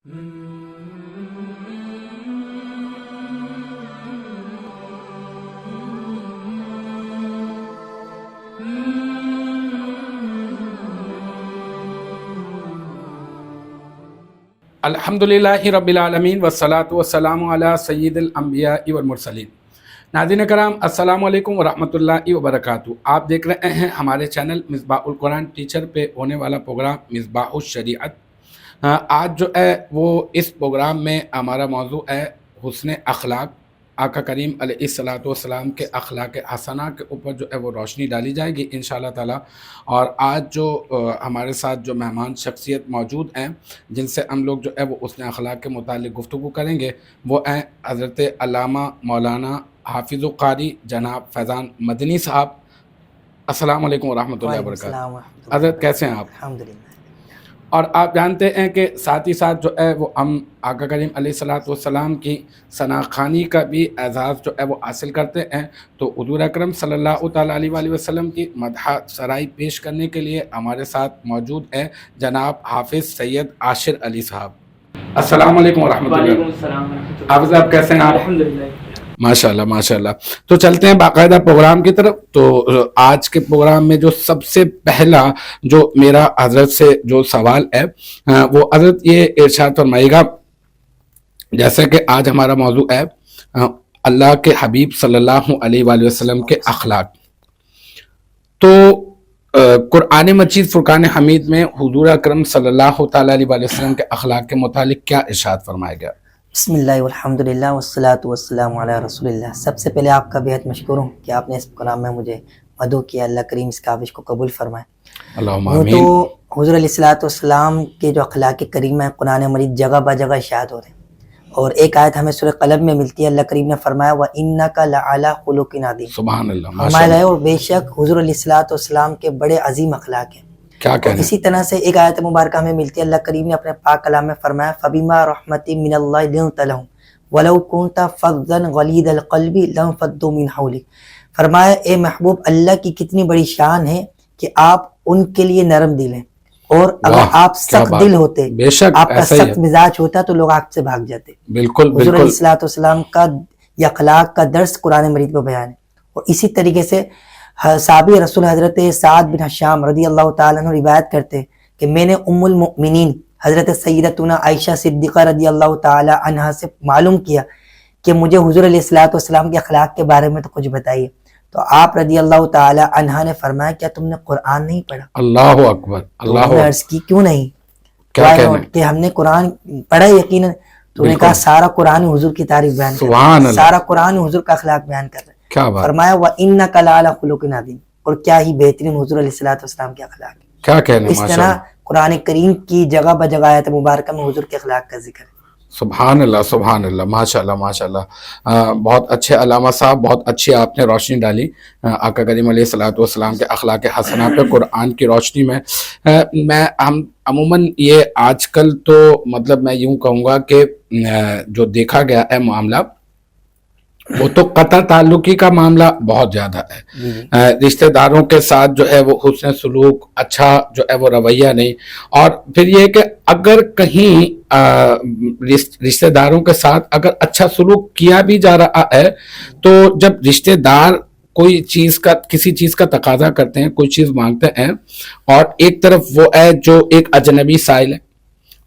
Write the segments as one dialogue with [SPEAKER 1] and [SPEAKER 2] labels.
[SPEAKER 1] الحمدللہ رب العالمین والصلاة والسلام علی سید الانبیاء والمرسلین۔ ناظرین کرام، السلام علیکم ورحمۃ اللہ وبرکاتہ۔ آپ دیکھ رہے ہیں ہمارے چینل مصباح القرآن ٹیچر پہ ہونے والا پروگرام مصباح الشریعت۔ آج جو ہے وہ اس پروگرام میں ہمارا موضوع ہے حسن اخلاق۔ آقا کریم علیہ الصلاۃ والسلام کے اخلاق حسنہ کے اوپر جو ہے وہ روشنی ڈالی جائے گی انشاءاللہ تعالیٰ۔ اور آج جو ہمارے ساتھ جو مہمان شخصیت موجود ہیں جن سے ہم لوگ جو ہے وہ حسن اخلاق کے متعلق گفتگو کریں گے، وہ ہیں حضرت علامہ مولانا حافظ قاری جناب فیضان مدنی صاحب۔ السلام علیکم ورحمۃ اللہ وبرکاتہ۔ حضرت کیسے ہیں آپ؟
[SPEAKER 2] الحمدللہ۔
[SPEAKER 1] اور آپ جانتے ہیں کہ ساتھ ہی ساتھ جو ہے وہ ہم آقا کریم علیہ الصلاۃ والسلام کی ثنا خوانی کا بھی اعزاز جو ہے وہ حاصل کرتے ہیں، تو حضور اکرم صلی اللہ تعالیٰ علیہ وآلہ وسلم کی مدح سرائی پیش کرنے کے لیے ہمارے ساتھ موجود ہیں جناب حافظ سید عاشر علی صاحب۔ السلام علیکم ورحمۃ اللہ۔
[SPEAKER 3] وعلیکم السلام ورحمۃ اللہ۔
[SPEAKER 1] حافظ آپ کیسے ہیں آپ؟
[SPEAKER 3] الحمدللہ۔
[SPEAKER 1] ماشاءاللہ ماشاءاللہ۔ تو چلتے ہیں باقاعدہ پروگرام کی طرف۔ تو آج کے پروگرام میں جو سب سے پہلا جو میرا حضرت سے جو سوال ہے وہ حضرت یہ ارشاد فرمائے گا، جیسے کہ آج ہمارا موضوع ہے اللہ کے حبیب صلی اللہ علیہ وآلہ وسلم کے اخلاق۔ تو قرآن مجید فرقان حمید میں حضور اکرم صلی اللہ تعالیٰ علیہ وآلہ وسلم کے اخلاق کے متعلق کیا ارشاد فرمایا گیا؟
[SPEAKER 2] بسم اللہ والحمدللہ والصلاة والسلام علی رسول اللہ۔ سب سے پہلے آپ کا بہت مشکور ہوں کہ آپ نے اس پروگرام میں مجھے مدعو کیا۔ اللہ کریم اس کاوش کو قبول فرمائے۔
[SPEAKER 1] اللہم
[SPEAKER 2] یوں
[SPEAKER 1] آمین۔
[SPEAKER 2] تو حضور علیہ الصلاۃ والسلام کے جو اخلاق کریمہ ہیں قرآن مجید جگہ بہ جگہ اشاعت ہو رہے ہیں، اور ایک آیت ہمیں سورہ قلم میں ملتی ہے، اللہ کریم نے فرمایا وَإِنَّكَ لَعَلَىٰ خُلُقٍ عَظِيمٍ۔
[SPEAKER 1] سبحان اللہ
[SPEAKER 2] فرمایا
[SPEAKER 1] ماشاءاللہ۔
[SPEAKER 2] ہے اور بے شک حضور علیہ الصلاۃ والسلام کے بڑے عظیم اخلاق ہیں۔
[SPEAKER 1] کیا کہنا ہے؟
[SPEAKER 2] اسی طرح سے ایک آیت مبارکہ ہمیں ملتی ہے، اللہ کریم نے اپنے پاک کلام میں فرمایا فَبِمَا رَحْمَةٍ مِّنَ اللَّهِ لِنتَ لَهُمْ وَلَوْ كُنْتَ فَظًّا غَلِيظَ الْقَلْبِ لَانفَضُّوا مِنْ حَوْلِكَ۔ فرمایا اے محبوب، اللہ کی کتنی بڑی شان ہے کہ آپ ان کے لیے نرم دل ہیں، اور اگر آپ سخت دل ہوتے،
[SPEAKER 1] بے شک
[SPEAKER 2] آپ کا
[SPEAKER 1] ایسا ہی ہے۔
[SPEAKER 2] سخت مزاج ہوتا تو لوگ آپ سے بھاگ جاتے۔
[SPEAKER 1] بالکل
[SPEAKER 2] حضور علیہ
[SPEAKER 1] بالکل۔
[SPEAKER 2] الصلوۃ والسلام کا یہ اخلاق کا درس قرآن مجید میں بیان ہے۔ اور اسی طریقے سے صحابی رسول حضرت سعد بن حشام رضی اللہ تعالیٰ عنہ روایت کرتے ہیں کہ میں نے ام المؤمنین حضرت سیدتنا عائشہ صدیقہ رضی اللہ تعالی عنہا سے معلوم کیا کہ مجھے حضور علیہ الصلوۃ والسلام کے اخلاق کے بارے میں تو کچھ بتائیے، تو آپ رضی اللہ تعالی عنہا نے فرمایا کیا تم نے قرآن نہیں پڑھا؟
[SPEAKER 1] اللہ اکبر اللہ
[SPEAKER 2] تو میں نے
[SPEAKER 1] اکبر۔
[SPEAKER 2] عرض کی کیوں نہیں؟
[SPEAKER 1] کیا کہنا ہے؟
[SPEAKER 2] کہ ہم نے قرآن پڑھا یقیناً۔ تو نے کہا سارا قرآن حضور کی تعریف بیان کر رہا
[SPEAKER 1] سبحان
[SPEAKER 2] ہے،
[SPEAKER 1] اللہ۔
[SPEAKER 2] سارا قرآن حضور کا اخلاق بیان کر رہا ہے۔
[SPEAKER 1] کیا بات،
[SPEAKER 2] فرمایا وَإِنَّكَ لَعَلَىٰ خُلُقٍ عَظِيمٍ، اور کیا ہی بہترین حضور علیہ الصلوۃ والسلام کے اخلاق ہیں۔
[SPEAKER 1] کیا کہنا ہے
[SPEAKER 2] اس طرح
[SPEAKER 1] ماشاءاللہ۔
[SPEAKER 2] قرآن کریم کی جگہ بہ جگہ آیت مبارکہ میں حضور کے اخلاق کا ذکر ہے۔
[SPEAKER 1] سبحان اللہ سبحان اللہ ماشاءاللہ ماشاءاللہ۔ بہت اچھے علامہ صاحب، بہت اچھی آپ نے روشنی ڈالی آقا کریم علیہ الصلوۃ والسلام کے اخلاق حسنہ پہ قرآن کی روشنی میں۔ ہم عموماً یہ آج کل تو مطلب میں یوں کہوں گا کہ جو دیکھا گیا ہے معاملہ وہ تو قطع تعلقی کا معاملہ بہت زیادہ ہے۔ رشتہ داروں کے ساتھ جو ہے وہ حسن سلوک، اچھا جو ہے وہ رویہ نہیں۔ اور پھر یہ کہ اگر کہیں رشتہ داروں کے ساتھ اگر اچھا سلوک کیا بھی جا رہا ہے، تو جب رشتہ دار کوئی چیز کا کسی چیز کا تقاضا کرتے ہیں، کوئی چیز مانگتے ہیں، اور ایک طرف وہ ہے جو ایک اجنبی سائل ہے،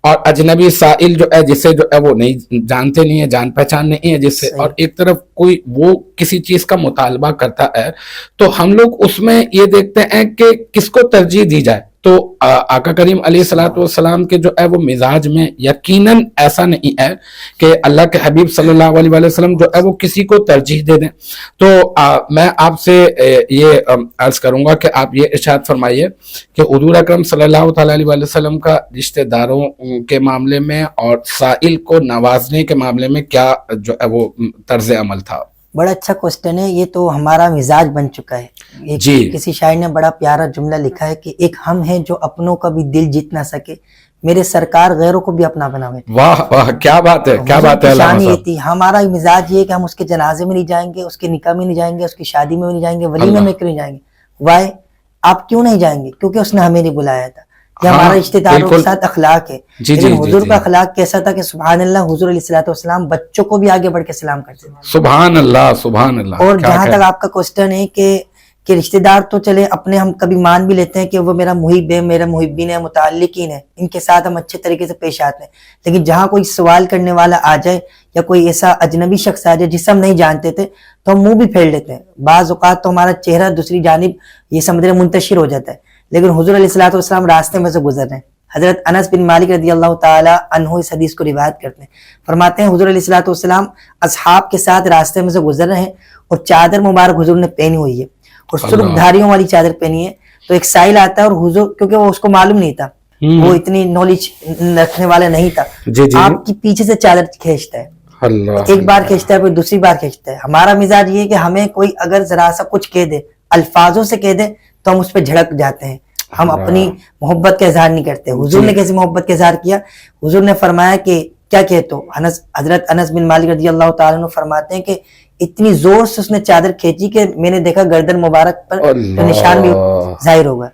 [SPEAKER 1] اور اجنبی سائل جو ہے جسے جو ہے وہ نہیں جانتے نہیں ہے، جان پہچان نہیں ہے جس سے، اور ایک طرف کوئی وہ کسی چیز کا مطالبہ کرتا ہے، تو ہم لوگ اس میں یہ دیکھتے ہیں کہ کس کو ترجیح دی جائے۔ تو آقا کریم علیہ الصلوۃ والسلام کے جو ہے وہ مزاج میں یقیناً ایسا نہیں ہے کہ اللہ کے حبیب صلی اللہ علیہ وآلہ وسلم جو ہے وہ کسی کو ترجیح دے دیں۔ تو میں آپ سے یہ عرض کروں گا کہ آپ یہ ارشاد فرمائیے کہ حضور اکرم صلی اللہ تعالیٰ علیہ وآلہ وسلم کا رشتہ داروں کے معاملے میں اور سائل کو نوازنے کے معاملے میں کیا جو ہے وہ طرز عمل تھا؟
[SPEAKER 2] بڑا اچھا کوسچن ہے، یہ تو ہمارا مزاج بن چکا ہے۔
[SPEAKER 1] جی۔
[SPEAKER 2] کسی شاعر نے بڑا پیارا جملہ لکھا ہے کہ ایک ہم ہیں جو اپنوں کا بھی دل جیت نہ سکے، میرے سرکار غیروں کو بھی اپنا بنا بیٹھے۔
[SPEAKER 1] واہ واہ، کیا بات ہے، کیا بات ہے علامہ
[SPEAKER 2] شان یہ
[SPEAKER 1] صاحب۔
[SPEAKER 2] تھی، ہمارا مزاج یہ کہ ہم اس کے جنازے میں نہیں جائیں گے، اس کے نکاح میں نہیں جائیں گے، اس کی شادی میں نہیں جائیں گے، ولیمے میں کیوں نہیں جائیں گے؟ وائے؟ آپ کیوں نہیں جائیں گے؟ کیونکہ اس نے ہمیں نہیں بلایا تھا۔ یہ ہمارا رشتے داروں کے
[SPEAKER 1] بالکل۔
[SPEAKER 2] ساتھ اخلاق ہے.
[SPEAKER 1] جی
[SPEAKER 2] لیکن
[SPEAKER 1] جی
[SPEAKER 2] حضور
[SPEAKER 1] جی
[SPEAKER 2] کا
[SPEAKER 1] جی
[SPEAKER 2] اخلاق کیسا تھا کہ سبحان اللہ حضور علیہ الصلوۃ والسلام بچوں کو بھی آگے بڑھ کے سلام کرتے تھے.
[SPEAKER 1] سبحان اللہ سبحان اللہ.
[SPEAKER 2] اور
[SPEAKER 1] کیا
[SPEAKER 2] جہاں
[SPEAKER 1] کہ
[SPEAKER 2] تک آپ کا کوشچن ہے کہ رشتہ دار تو چلے اپنے ہم کبھی مان بھی لیتے ہیں کہ وہ میرا محب ہے، میرا محبین ہے، متعلقین ہے، ان کے ساتھ ہم اچھے طریقے سے پیش آتے ہیں. لیکن جہاں کوئی سوال کرنے والا آ جائے یا کوئی ایسا اجنبی شخص آ جائے جسے ہم نہیں جانتے تھے تو ہم منہ بھی پھیر لیتے ہیں. بعض اوقات تو ہمارا چہرہ دوسری جانب یہ سمجھ رہے منتشر ہو جاتا ہے. لیکن حضور علیہ الصلوۃ والسلام راستے میں سے گزر رہے ہیں. حضرت انس بن مالک رضی اللہ تعالی عنہ اس حدیث کو روایت کرتے ہیں. فرماتے ہیں حضور علیہ الصلوۃ والسلام اصحاب کے ساتھ راستے میں سے گزر رہے ہیں اور چادر مبارک حضور نے پہنی ہوئی ہے اور سرخ دھاریوں والی چادر پہنی ہے. تو ایک سائل آتا ہے اور حضور کیونکہ وہ اس کو معلوم نہیں تھا، وہ اتنی نالج رکھنے والا نہیں تھا،
[SPEAKER 1] جی جی
[SPEAKER 2] آپ کی پیچھے سے چادر کھینچتا ہے.
[SPEAKER 1] اللہ
[SPEAKER 2] ایک بار کھینچتا ہے پھر دوسری بار کھینچتا ہے. ہمارا مزاج یہ ہے کہ ہمیں کوئی اگر ذرا سا کچھ کہہ دے، الفاظوں سے کہہ دے تو ہم اس پہ جھڑک جاتے ہیں، ہم اپنی محبت کا اظہار نہیں کرتے. حضور نے کیسے محبت کا اظہار کیا؟ حضور نے فرمایا کہ کیا کہتے ہو؟ حضرت انس بن مالک رضی اللہ تعالیٰ عنہ فرماتے ہیں کہ اتنی زور سے اس نے چادر کھینچی کہ میں نے دیکھا گردن مبارک پر نشان بھی ظاہر ہو گیا.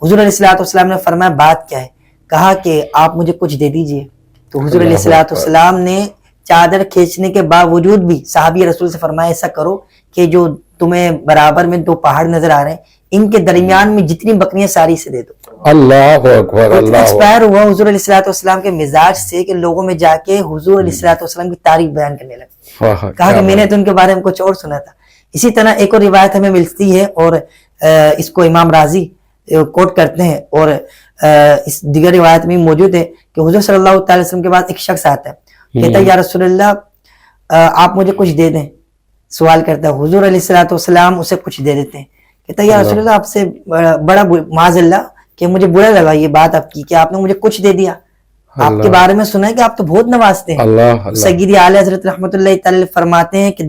[SPEAKER 2] حضور علیہ الصلوۃ والسلام نے فرمایا بات کیا ہے؟ کہا کہ آپ مجھے کچھ دے دیجئے. تو حضور علیہ الصلوۃ والسلام نے چادر کھینچنے کے باوجود بھی صحابی رسول سے فرمایا ایسا کرو کہ جو تمہیں برابر میں دو پہاڑ نظر آ رہے ہیں ان کے درمیان میں جتنی بکریاں ساری سے دے دو.
[SPEAKER 1] اللہ اکبر اللہ
[SPEAKER 2] انسپائر ہوا حضور علیہ الصلوۃ والسلام کے مزاج سے کہ لوگوں میں جا کے حضور علیہ الصلوۃ والسلام کی تعریف بیان کرنے لگا. کہا کہ میں نے تو ان کے بارے میں کچھ اور سنا تھا. اسی طرح ایک اور روایت ہمیں ملتی ہے اور اس کو امام راضی کوٹ کرتے ہیں اور اس دیگر روایت میں موجود ہے کہ حضور صلی اللہ تعالی وسلم کے بعد ایک شخص آتا ہے، کہتا ہے یا رسول اللہ آپ مجھے کچھ دے دیں. سوال کرتا ہے، حضور علیہ الصلوۃ والسلام اسے کچھ دے دیتے ہیں. کہتا ہے یا رسول اللہ آپ سے بڑا معاذ اللہ کہ مجھے برا لگا یہ بات آپ کی کہ آپ نے مجھے کچھ دے دیا. آپ کے بارے میں سنا ہے کہ آپ تو بہت نوازتے ہیں. سیدی اعلی حضرت رحمۃ اللہ تعالی فرماتے ہیں کہ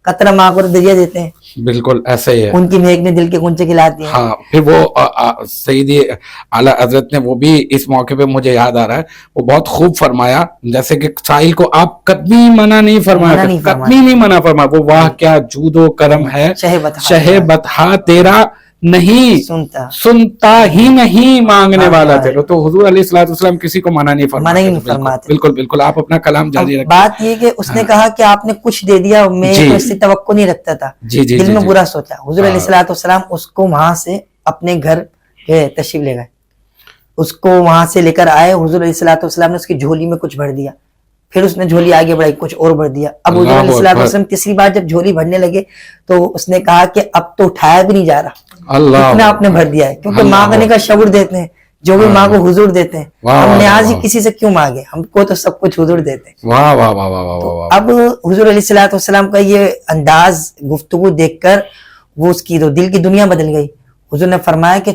[SPEAKER 2] قطرہ ماں کو دریا دیتے ہیں.
[SPEAKER 1] بالکل ایسے ہی ہے.
[SPEAKER 2] ان کی مہک نے دل کے گنچے کھلاتی ہیں.
[SPEAKER 1] ہاں پھر وہ سیدی اعلی حضرت نے وہ بھی اس موقع پہ مجھے یاد آ رہا ہے وہ بہت خوب فرمایا، جیسے کہ سائل کو آپ کبھی منع نہیں فرمایا، کبھی نہیں منع فرمایا. وہ واہ کیا جود و کرم ہے، شہ بطحا تیرا نہیں سنتا ہی نہیں مانگنے والا تیرا. تو حضور علیہ الصلوۃ والسلام کسی کو منع نہیں فرماتے. بالکل بالکل آپ اپنا کلام جاری رکھیں.
[SPEAKER 2] بات یہ کہ اس نے کہا کہ آپ نے کچھ دے دیا، میں تو اس سے توقع نہیں رکھتا تھا، دل میں برا سوچا. حضور علیہ الصلوۃ والسلام اس کو وہاں سے اپنے گھر تشریف لے گئے، اس کو وہاں سے لے کر آئے. حضور علیہ الصلوۃ والسلام نے اس کی جھولی میں کچھ بھر دیا، پھر اس نے جھولی آگے بڑھائی کچھ اور بھر دیا. اب حضور علیہ الصلوۃ والسلام تیسری بار جب جھولی بھرنے لگے تو اس نے کہا کہ اب تو اٹھایا بھی نہیں جا رہا، اتنا آپ نے بھر دیا ہے. کیونکہ مانگنے کا شعور دیتے ہیں، جو بھی مانگو حضور دیتے ہیں. ہم نیاز ہی کسی سے کیوں مانگے، ہم کو تو سب کچھ حضور دیتے ہیں.
[SPEAKER 1] واہ واہ واہ واہ واہ.
[SPEAKER 2] اب حضور علیہ الصلوۃ والسلام کا یہ انداز گفتگو دیکھ کر وہ اس کی دل کی دنیا بدل گئی. حضور نے فرمایا کہ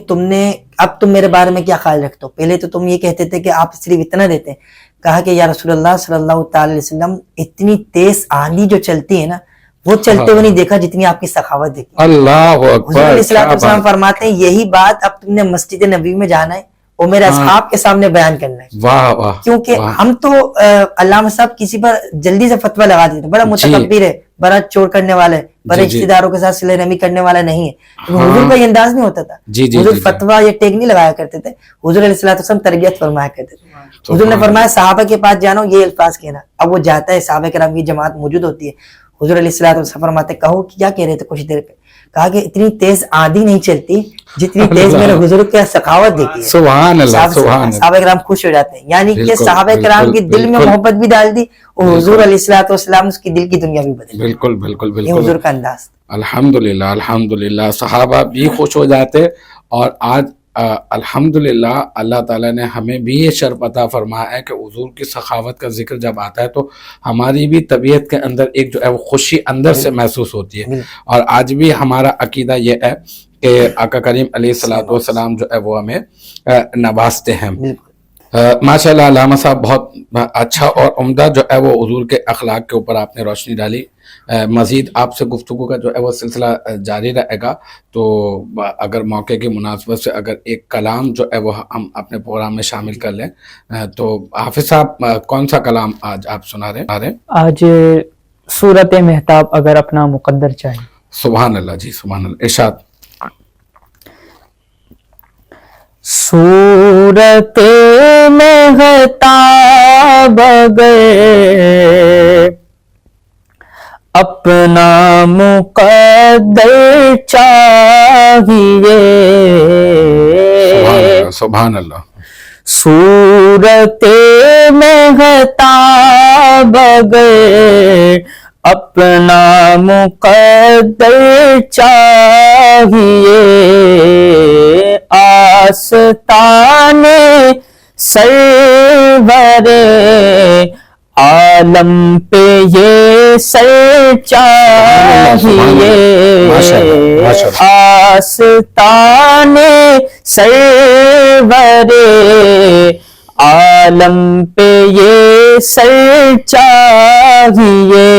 [SPEAKER 2] اب تم میرے بارے میں کیا خیال رکھتے ہو؟ پہلے تو تم یہ کہتے تھے کہ آپ صرف اتنا دیتے ہیں. کہا کہ یا رسول اللہ صلی اللہ تعالی علیہ وسلم اتنی تیز آندھی جو چلتی ہے نا وہ چلتے ہوئے نہیں دیکھا جتنی آپ کی سخاوت دیکھی.
[SPEAKER 1] اللہ
[SPEAKER 2] حضور علیہ الصلوۃ والسلام فرماتے ہیں یہی بات اب تم نے مسجد نبوی میں جانا ہے اور میرے اصحاب کے سامنے بیان کرنا ہے.
[SPEAKER 1] واہ واہ.
[SPEAKER 2] کیونکہ ہم تو علامہ صاحب کسی پر جلدی سے فتویٰ لگا دیتے ہیں، بڑا متکبر ہے، بڑا چور کرنے والا ہے، بڑے رشتہ داروں کے ساتھ صلہ رحمی کرنے والا نہیں ہے. حضور کا یہ انداز نہیں ہوتا تھا. حضور فتویٰ یہ ٹیگ نہیں لگایا کرتے تھے. حضور علیہ الصلوۃ والسلام تربیت فرمایا کرتے تھے. حضور نے فرمایا صحابہ کے پاس جانو یہ الفاظ کہنا. اب وہ جاتا ہے، صحابہ کرام کی جماعت موجود ہوتی ہے. حضور علیہ الصلوۃ والسلام فرماتے کہو کیا کہہ رہے تھے کچھ دیر پہ؟ کہا کہ اتنی تیز آندھی نہیں چلتی جتنی تیز میرے حضور کی سخاوت دیکھی ہے.
[SPEAKER 1] سبحان اللہ سبحان اللہ.
[SPEAKER 2] صحابہ کرام خوش ہو جاتے ہیں، یعنی کہ صحابہ کرام کی دل میں محبت بھی ڈال دی اور حضور علیہ الصلوۃ والسلام اس کی دل کی دنیا بھی بدل.
[SPEAKER 1] بالکل بالکل بالکل.
[SPEAKER 2] یہ حضور کا انداز.
[SPEAKER 1] الحمدللہ الحمدللہ صحابہ بھی خوش ہو جاتے. اور آج الحمدللہ اللہ تعالیٰ نے ہمیں بھی یہ شرف عطا فرمایا ہے کہ حضور کی سخاوت کا ذکر جب آتا ہے تو ہماری بھی طبیعت کے اندر ایک جو ہے وہ خوشی اندر سے محسوس ہوتی ہے. اور آج بھی ہمارا عقیدہ یہ ہے کہ آقا کریم علیہ الصلوۃ والسلام جو ہے وہ ہمیں نوازتے ہیں. ماشاء اللہ علامہ صاحب بہت اچھا اور عمدہ جو ہے وہ حضور کے اخلاق کے اوپر آپ نے روشنی ڈالی. مزید آپ سے گفتگو کا جو ہے وہ سلسلہ جاری رہے گا. تو اگر موقع کی مناسبت سے اگر ایک کلام جو ہے وہ ہم اپنے پروگرام میں شامل کر لیں تو حافظ صاحب کون سا کلام آج آپ سنا رہے ہیں؟
[SPEAKER 3] آج سورۃ مہتاب اگر اپنا مقدر چاہے.
[SPEAKER 1] سبحان اللہ. جی سبحان اللہ. ارشاد.
[SPEAKER 3] صورت مہتاب اگر اپنا مقدر چاہیے،
[SPEAKER 1] سبحان اللہ،
[SPEAKER 3] صورت مہتاب اگر اپنا مقدر چاہیے، آستان سرور عالم پہ یہ سر چاہیے، آستان سرور عالم پہ یہ سر چاہیے،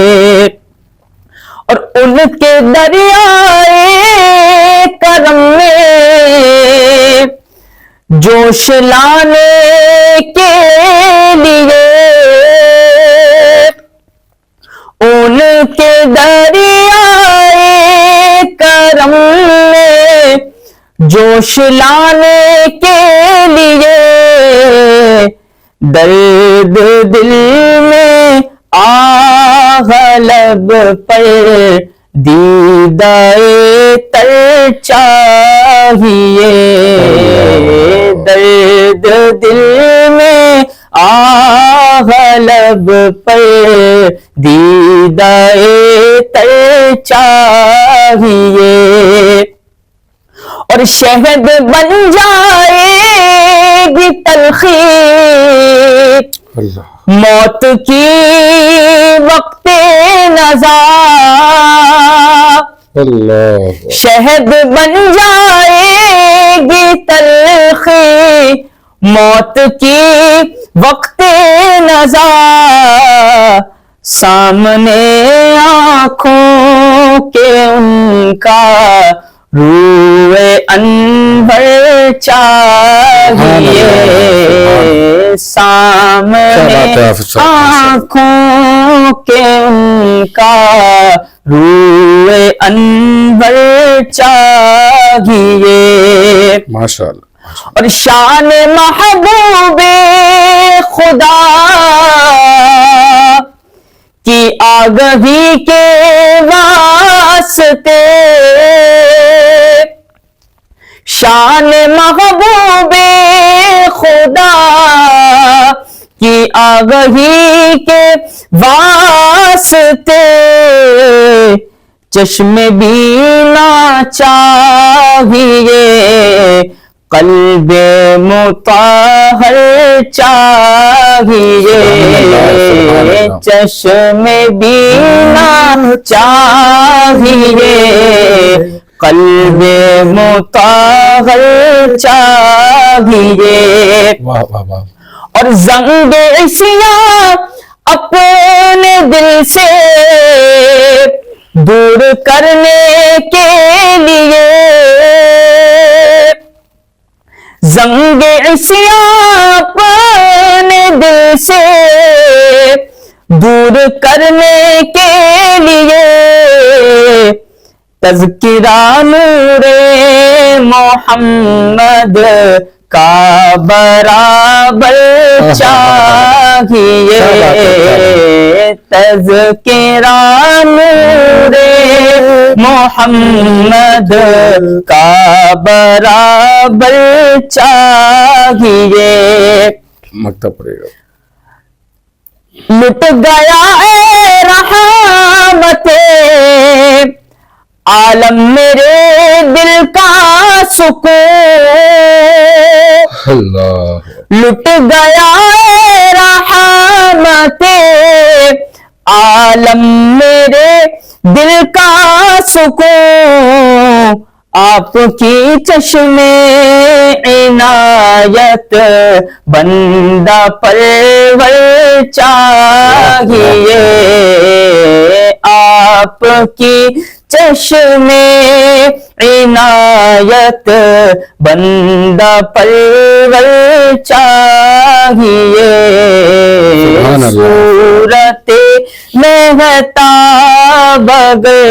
[SPEAKER 3] اور ان کے دریائے کرم میں جوش لانے کے لیے، ان کے دریائے کرم میں جوش لانے کے لیے، درد دل میں آہ لب پر دیدائے تر چاہیے، درد دل میں آہ لب پر دیدائے تر چاہیے، اور شہد بن جائے گی تلخی موت کی وقت نزا، شہد بن جائے گی تلخی موت کی وقت نزا، سامنے آنکھوں کے ان کا روئے انور چاہیے، سامنے آنکھوں کے ان کا روئے انور چاہیے،
[SPEAKER 1] ماشاءاللہ،
[SPEAKER 3] اور شان محبوب خدا کی آگہی کے واسطے، شان محبوب خدا کی آگہی کے واسطے، چشم بینا چاہیے، قلب مطہر چاہیے، چشم بینا چاہیے، قلب مطہر چاہیے، اور زنگ عصیاں اپنے دل سے دور کرنے کے لیے، زنگ عصیاں اپنے دل سے دور کرنے کے لیے، تذکرہ نور محمد کا برابر چاہیے، تذکرہ نور محمد کا برابر چاہیے،
[SPEAKER 1] مکتب پڑے گا،
[SPEAKER 3] لٹ گیا ہے رحمت عالم میرے دل کا سکون، لٹ گیا ہے رحمت عالم میرے دل کا سکون، آپ کی چشم عنایت بندہ پرور چاہیے، آپ کی چشم عنایت بندہ پرور چاہیے، صورت مہتاب اگر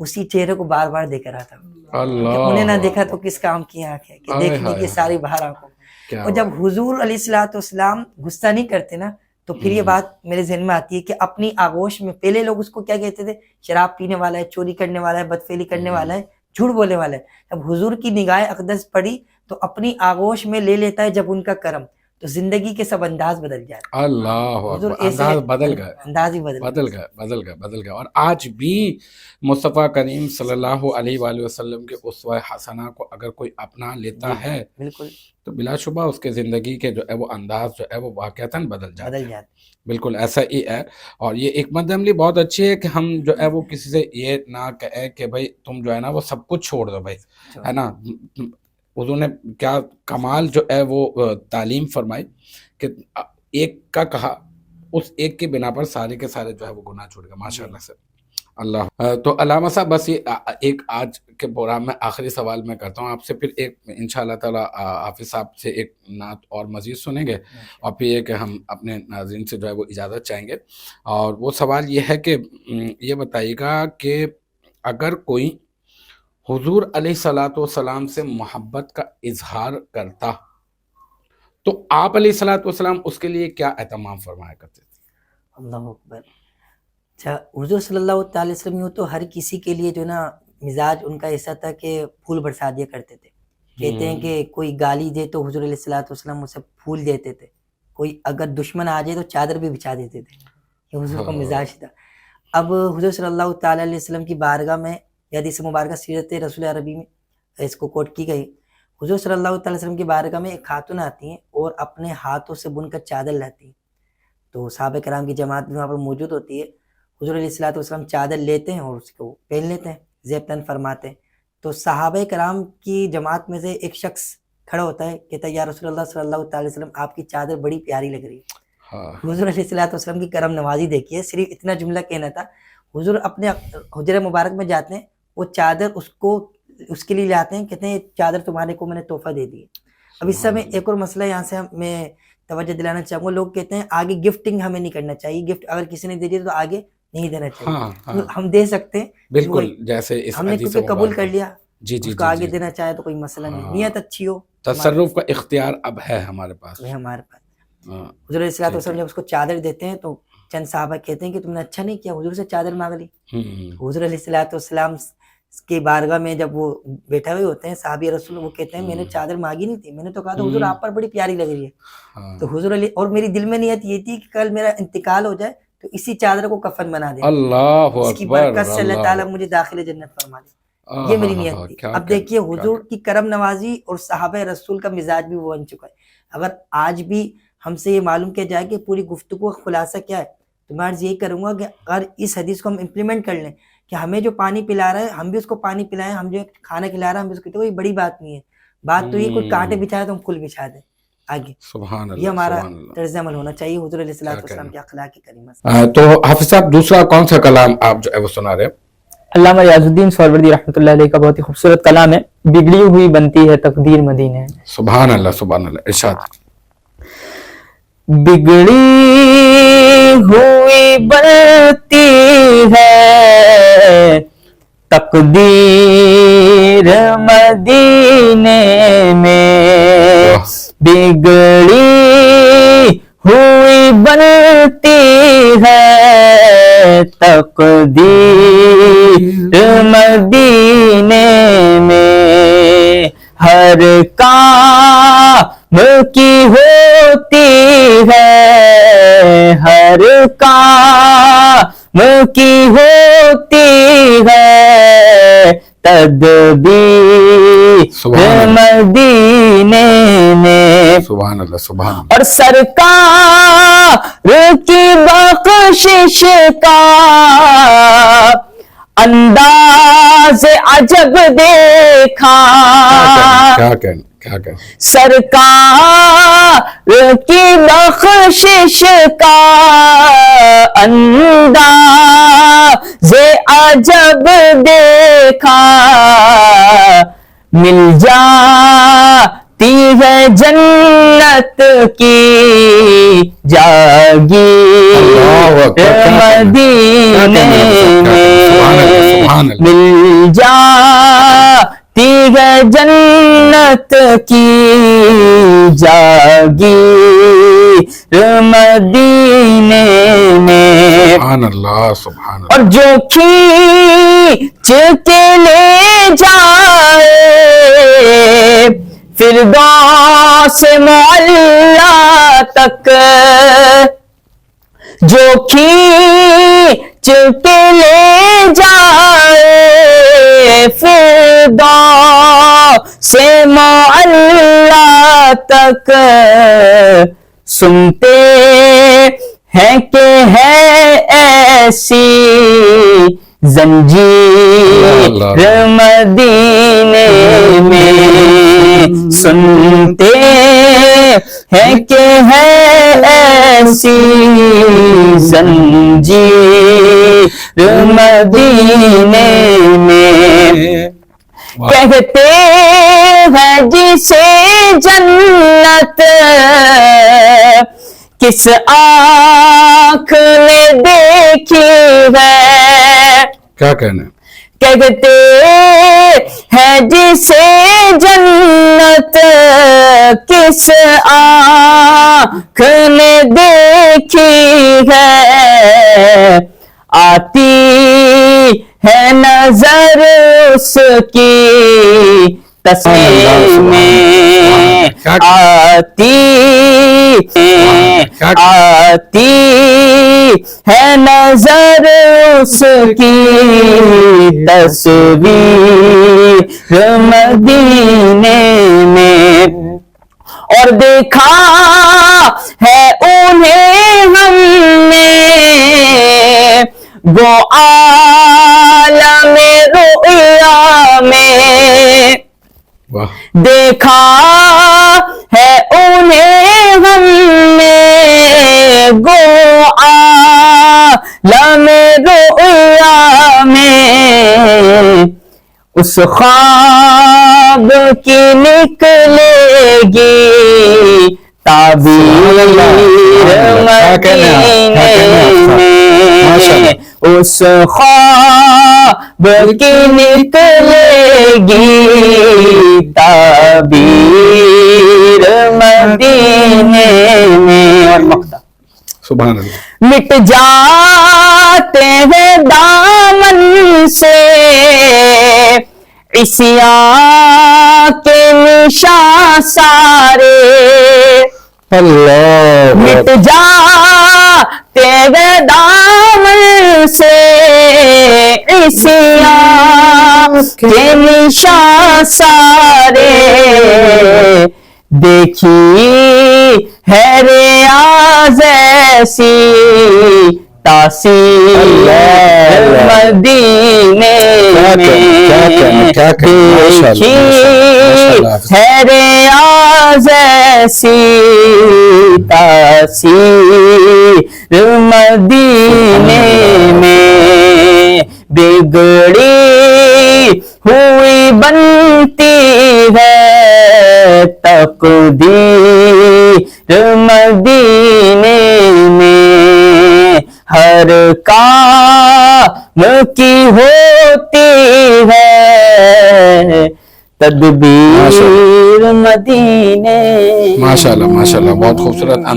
[SPEAKER 2] اسی چہرے کو بار بار دیکھ رہا تھا.
[SPEAKER 1] اللہ
[SPEAKER 2] کہ انہیں نہ دیکھا تو کس کام کی آنکھ ہے کہ
[SPEAKER 1] ہائے
[SPEAKER 2] دیکھنے کی
[SPEAKER 1] ہائے
[SPEAKER 2] ساری باہر آنکھوں.
[SPEAKER 1] کیا
[SPEAKER 2] اور جب حضور علیہ الصلوۃ والسلام غصہ نہیں کرتے نا تو پھر یہ بات میرے ذہن میں آتی ہے کہ اپنی آغوش میں پہلے لوگ اس کو کیا کہتے تھے؟ شراب پینے والا ہے، چوری کرنے والا ہے، بدفعلی کرنے والا ہے، جھوٹ بولنے والا ہے. جب حضور کی نگاہ اقدس پڑی تو اپنی آغوش میں لے لیتا ہے جب ان کا کرم، تو زندگی کے سب انداز بدل جاتے.
[SPEAKER 1] اللہ
[SPEAKER 2] حضور
[SPEAKER 1] اکبر،
[SPEAKER 2] ایسے
[SPEAKER 1] انداز بدل گئے،
[SPEAKER 2] انداز ہی بدل
[SPEAKER 1] بدل گئے. اور آج بھی مصطفیٰ کریم صلی اللہ علیہ وآلہ وسلم کے اسوہ حسنہ کو اگر کوئی اپنا لیتا ہے
[SPEAKER 2] بالکل
[SPEAKER 1] تو بلا شبہ اس کے زندگی کے جو ہے وہ انداز جو ہے وہ واقعتاً بدل جاتے
[SPEAKER 2] بدل
[SPEAKER 1] ہیں.
[SPEAKER 2] جاتے.
[SPEAKER 1] بالکل ایسا ہی ہے. اور یہ ایک عملی بہت اچھی ہے کہ ہم جو ہے وہ کسی سے یہ نہ کہے کہ بھائی تم جو ہے نا وہ سب کچھ چھوڑ دو بھائی، ہے نا. حضور نے کیا کمال جو ہے وہ تعلیم فرمائی کہ ایک کا کہا، اس ایک کی بنا پر سارے کے سارے جو ہے وہ گناہ چھوڑ گئے. ماشاء اللہ سے. اللہ تو علامہ صاحب بس یہ ایک آج کے پروگرام میں آخری سوال میں کرتا ہوں آپ سے، پھر ایک انشاءاللہ تعالی حافظ صاحب سے ایک نعت اور مزید سنیں گے اور پھر یہ کہ ہم اپنے ناظرین سے جو ہے وہ اجازت چاہیں گے. اور وہ سوال یہ ہے کہ یہ بتائیے گا کہ اگر کوئی حضور علیہ الصلوۃ والسلام سے محبت کا اظہار کرتا تو آپ علیہ الصلوۃ والسلام اس کے لیے کیا اہتمام فرمایا کرتے تھے؟
[SPEAKER 2] اللہ اکبر. اچھا، حضور صلی اللہ تعالی وسلم یوں تو ہر کسی کے لیے جو نا مزاج ان کا ایسا تھا کہ پھول برسا دیا کرتے تھے. کہتے ہیں کہ کوئی گالی دے تو حضور علیہ الصلوۃ والسلام اسے پھول دیتے تھے. کوئی اگر دشمن آ جائے تو چادر بھی بچھا دیتے تھے. یہ حضور کا مزاج تھا. اب حضور صلی اللہ تعالی علیہ وسلم کی بارگاہ میں حدیث مبارکہ سیرت رسول عربی میں اس کو کوٹ کی گئی. حضور صلی اللہ تعالی وسلم کی بارگاہ میں ایک خاتون آتی ہیں اور اپنے ہاتھوں سے بن کر چادر لاتی ہیں. تو صحابہ کرام کی جماعت بھی وہاں پر موجود ہوتی ہے. حضور علیہ الصلوۃ والسلام چادر لیتے ہیں اور اس کو پہن لیتے ہیں، زیب تن فرماتے ہیں. تو صحابہ کرام کی جماعت میں سے ایک شخص کھڑا ہوتا ہے، کہتا ہے یا رسول اللہ صلی اللہ تعالی وسلم آپ کی چادر بڑی پیاری لگ رہی ہے. حضور علیہ الصلوۃ والسلام کی کرم نوازی دیکھیے. صرف اتنا جملہ کہنا تھا. حضور اپنے حجرہ مبارک میں جاتے ہیں، وہ چادر اس کے لیے لاتے ہیں، کہتے ہیں چادر تمہارے کو میں نے تحفہ دے دی. اب اس سے میں ایک اور مسئلہ یہاں سے میں توجہ دلانا چاہوں گا. لوگ کہتے ہیں آگے گفٹنگ ہمیں نہیں کرنا چاہیے، گفٹ اگر کسی نے دے دی تو آگے نہیں دینا چاہیے. ہم دے سکتے ہیں
[SPEAKER 1] بالکل، جیسے
[SPEAKER 2] ہم نے کیونکہ قبول کر لیا، اس کو آگے
[SPEAKER 1] جی
[SPEAKER 2] دینا چاہے تو کوئی مسئلہ نہیں. نیت اچھی ہو،
[SPEAKER 1] تصرف کا اختیار اب ہے ہمارے پاس.
[SPEAKER 2] ہمارے پاس. حضور علیہ الصلوۃ والسلام جب اس کو چادر دیتے ہیں تو چند صحابہ کہتے ہیں کہ تم نے اچھا نہیں کیا، حضور سے چادر مانگ لی. حضور علیہ الصلوۃ والسلام کی بارگاہ میں جب وہ بیٹھے ہوئے ہوتے ہیں صحابی رسول، وہ کہتے ہیں میں نے چادر مانگی نہیں تھی، میں نے تو کہا تھا حضور آپ پر بڑی پیاری لگ رہی ہے. تو حضور علیہ، اور میری دل میں نیت یہ تھی کہ کل میرا انتقال ہو جائے تو اسی چادر کو کفن بنا دے،
[SPEAKER 1] اللہ
[SPEAKER 2] اس کی برکت سے اللہ تعالیٰ مجھے داخل جنت فرما دے. یہ میری نیت تھی. اب دیکھیے حضور کی کرم نوازی اور صحابہ رسول کا مزاج بھی وہ بن چکا ہے. اگر آج بھی ہم سے یہ معلوم کیا جائے کہ پوری گفتگو کا خلاصہ کیا ہے تو میں عرض یہی کروں گا کہ اگر اس حدیث کو ہم امپلیمنٹ کر لیں کہ ہمیں جو پانی پلا رہا ہے ہم بھی اس کو پانی پلائیں، ہم جو کھانا کھلا رہا ہے ہم بھی اس کو، تو یہ بڑی بات نہیں ہے. بات تو یہ کوئی کانٹے بچھائے تو ہم پھول بچھا دیں آگے.
[SPEAKER 1] سبحان اللہ،
[SPEAKER 2] یہ ہمارا طرز عمل ہونا چاہیے حضور علیہ الصلوۃ والسلام کے اخلاق کریمہ.
[SPEAKER 1] تو حافظ صاحب دوسرا کون سا کلام آپ جو ہے وہ سنا رہے ہیں؟
[SPEAKER 3] علامہ ریاض الدین سہروردی رحمۃ اللہ علیہ کا بہت ہی خوبصورت کلام ہے، بگڑی ہوئی بنتی ہے تقدیر مدینے.
[SPEAKER 1] سبحان اللہ، سبحان اللہ. ارشاد.
[SPEAKER 3] بگڑی ہوئی بنتی ہے تقدیر مدینے میں، بگڑی ہوئی بنتی ہے تقدیر مدینے میں، ہر کام کی ہوتی ہے، ہر کام کی ہوتی ہے تدبیر مدینے میں.
[SPEAKER 1] سبحان اللہ، سبحان اللہ.
[SPEAKER 3] اور سرکار کی بخشش کا انداز عجب دیکھا،
[SPEAKER 1] کیا کہ
[SPEAKER 3] سرکار کی بخشش کا انداز عجب دیکھا، مل جا تی ہے جنت کی جاگیر مدینے میں مل جاتی ہے جنت کی جاگیر مدینے میں
[SPEAKER 1] سبحان اللہ سبحان اللہ.
[SPEAKER 3] اور جو کھینچ کے لے جائے فردوس معلا تک جو کھینچ کے لے جائے فردوس معلا تک سنتے ہیں کہ ہے ایسی زنجیر مدینے میں سنتے ہیں کہ ہے ایسی زنجیر مدینے میں کہتے ہیں جسے جنت کس آنکھ نے دیکھی ہے
[SPEAKER 1] کیا کہنا ہے؟
[SPEAKER 3] کہتے ہیں جسے جنت کس آنکھ نے دیکھی ہے آتی ہے نظر اس کی تصویر میں آتی ہے نظر اس کی تصویر مدینے میں اور دیکھا ہے انہیں ہم نے وہ عالم رؤیا میں دیکھا ہے انہیں ہم نے گو عالم رؤیا میں اس خواب کی نکلے گی تعبیر مدینے میں اس خواب کی نکلے گی تعبیر مدینے میں اور مقطع
[SPEAKER 1] سبحان اللہ.
[SPEAKER 3] مٹ جاتے ہیں دامن سے عصیان کے نشان سارے
[SPEAKER 1] اللہ
[SPEAKER 3] مٹ جاتے ہیں دامن سے عصیان کے نشان سارے دیکھی ہے ریاض ایسی تاثیر مدینے میں دیکھی ہے ریاض ایسی تاثیر مدینے میں بگڑی ہوئی بنتی ہے تقدیر مدینے میں ہر کام کی ہوتی ہے تدبیر مدینے
[SPEAKER 1] ماشاءاللہ ماشاءاللہ بہت خوبصورت